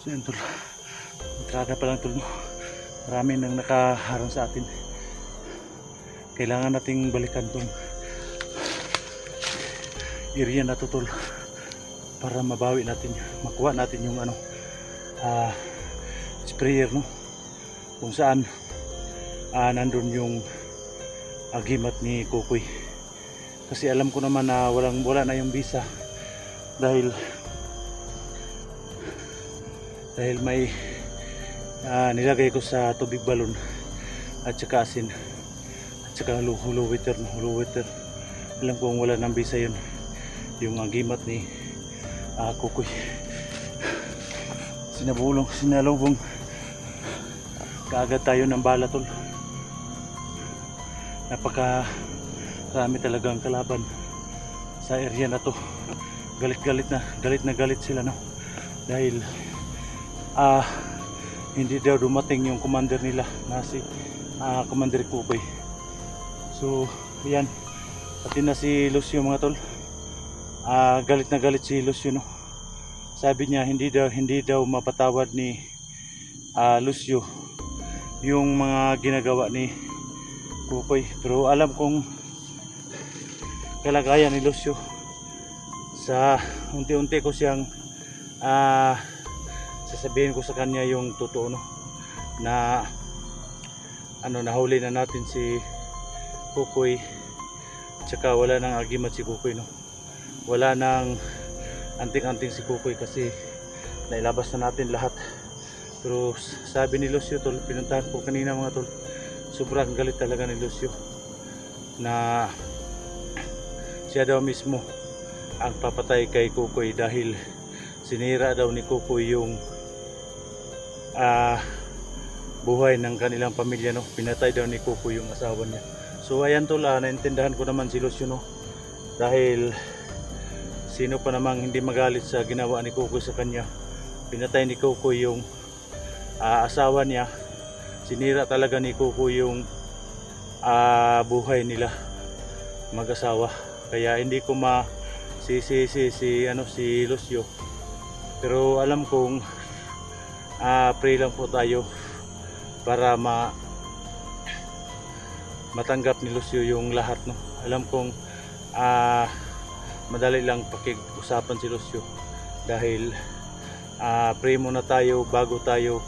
So yun tol, entrada pa lang tol, no? Marami nang nakaharang sa atin. Kailangan nating balikan tong area na to tol, para mabawi natin, makuha natin yung ano, sprayer, no? Kung saan nandun yung agimat ni Kukoy. Kasi alam ko naman na wala na yung visa dahil may nilagay ko sa tubig balon at saka asin at saka hollow water. Alam kong wala ng visa yun, yung agimat ni Kukoy. Sinalubong kaagad tayo ng bala tol. Napakarami talagang kalaban sa area na to. Galit na galit sila, no? Dahil hindi daw dumating yung commander nila na si Commander Kukoy. So ayan, pati na si Lucio mga tol. Galit na galit si Lucio, no? Sabi niya hindi daw mapatawad ni Lucio yung mga ginagawa ni Kukoy. Pero alam kong kalagayan ni Lucio, sa unti-unti ko siyang sasabihin ko sa kanya yung totoo, no? Na nahuli na natin si Kukoy, tsaka wala nang agimat si Kukoy, no? Wala nang anting-anting si Kukoy kasi nailabas na natin lahat. Pero sabi ni Lucio tol, pinuntahan ko kanina mga tol, sobrang galit talaga ni Lucio na siya daw mismo ang papatay kay Kukoy dahil sinira daw ni Kukoy yung buhay ng kanilang pamilya, no? Pinatay daw ni Kukoy yung asawa niya. So ayan tol, naintindihan ko naman si Lucio, no? Dahil sino pa namang hindi magalit sa ginawa ni Kukoy sa kanya. Pinatay ni Kukoy yung asawa niya, sinira talaga ni Kukoy yung buhay nila mag-asawa. Kaya hindi ko si Lucio. Pero alam kong pray lang po tayo para matanggap ni Lucio yung lahat, no? Alam kong madali lang pakig-usapan si Lucio dahil pray muna tayo bago tayo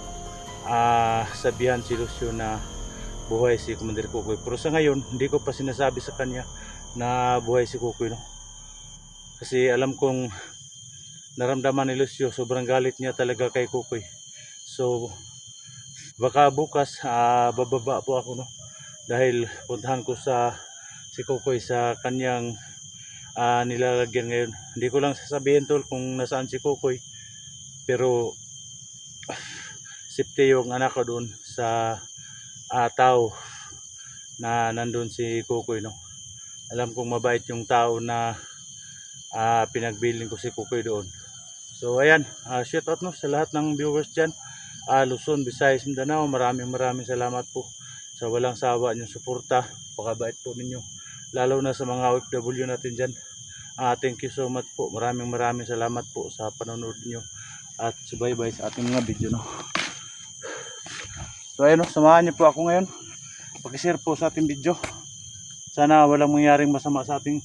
sabihan si Lucio na buhay si Commander Kukoy. Pero sa ngayon hindi ko pa sinasabi sa kanya na buhay si Kukoy, no? Kasi alam kong naramdaman ni Lucio, sobrang galit niya talaga kay Kukoy. So baka bukas bababa po ako, no? Dahil puntahan ko si Kukoy sa kanyang nilalagyan ngayon. Hindi ko lang sasabihin tol kung nasaan si Kukoy, pero safety yung anak ko doon sa tao na nandun si Kukoy, no? Alam kong mabait yung tao na pinagbilin ko si Kukoy doon. So ayan, shout out, no, sa lahat ng viewers dyan, Luzon, Visayas, Mindanao. Maraming salamat po sa walang sawa niyong suporta. Pakabait po ninyo, lalo na sa mga OFW natin dyan. Thank you so much po. Maraming salamat po sa panonood niyo at subaybay sa ating mga video, no? So ayun, no, samahan niyo po ako ngayon. Pag-share po sa ating video. Sana walang mangyaring masama sa ating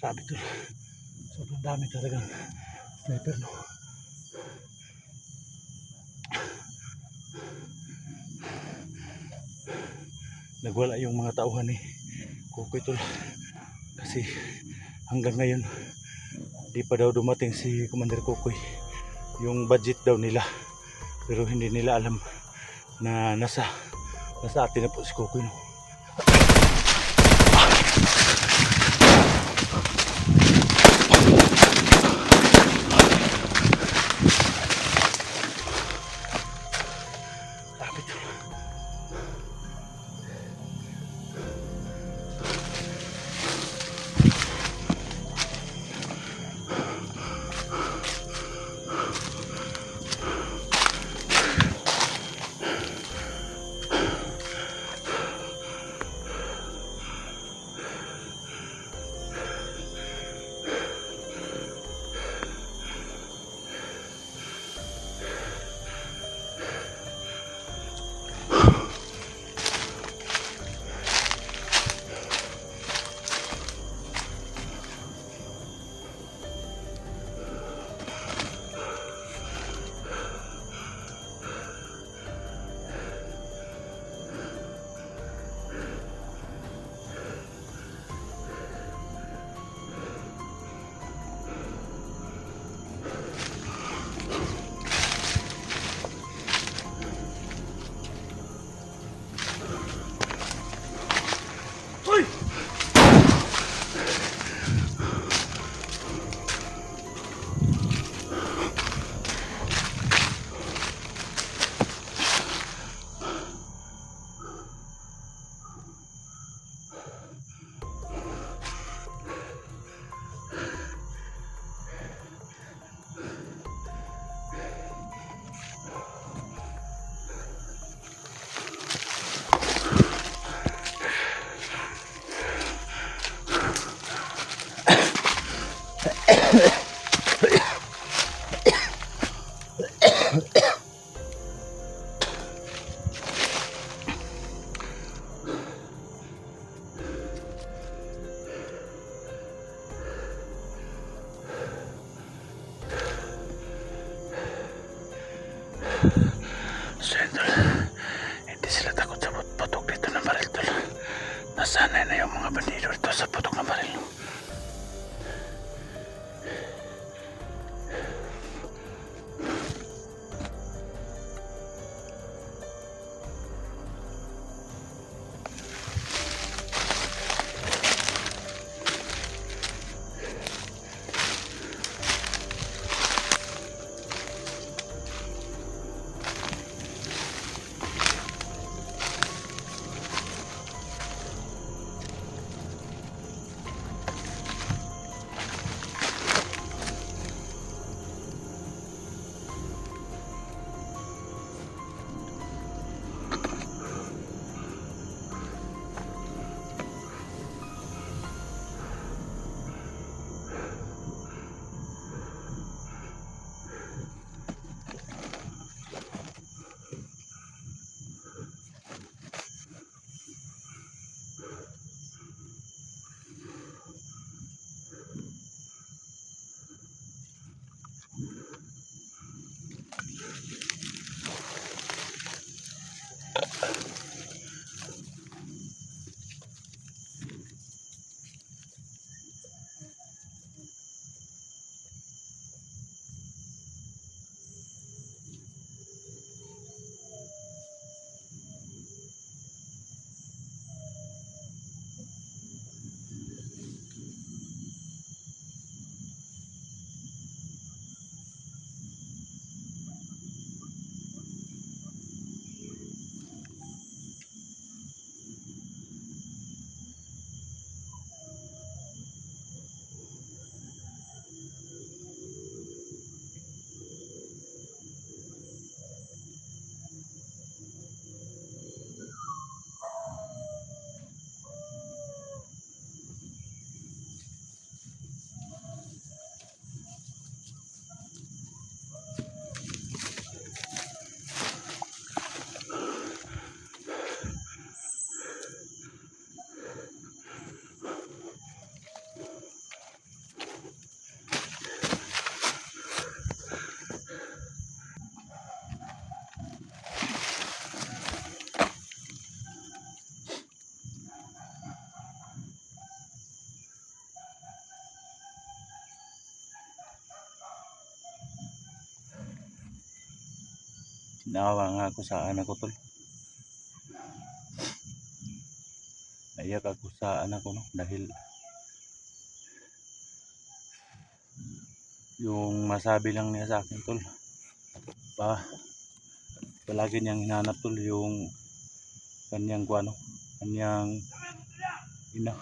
grabe to. Sobrang dami talagang sniper, no? Nagwala yung mga tauhan ni Kukoy tol, kasi hanggang ngayon di pa daw dumating si Commander Kukoy. Yung budget daw nila, pero hindi nila alam na nasa atin na po si Kukoy, no? So yun tol, hindi sila takot sa putok dito ng baril tol. Nasanay na yung mga bandido dito sa putok ng baril. Naawa nga ako sa anak ko tol. Naiyak ako sa anak ko no, dahil yung masabi lang niya sa akin tol, palagi niyang hinanap tol yung kanyang kanyang ina.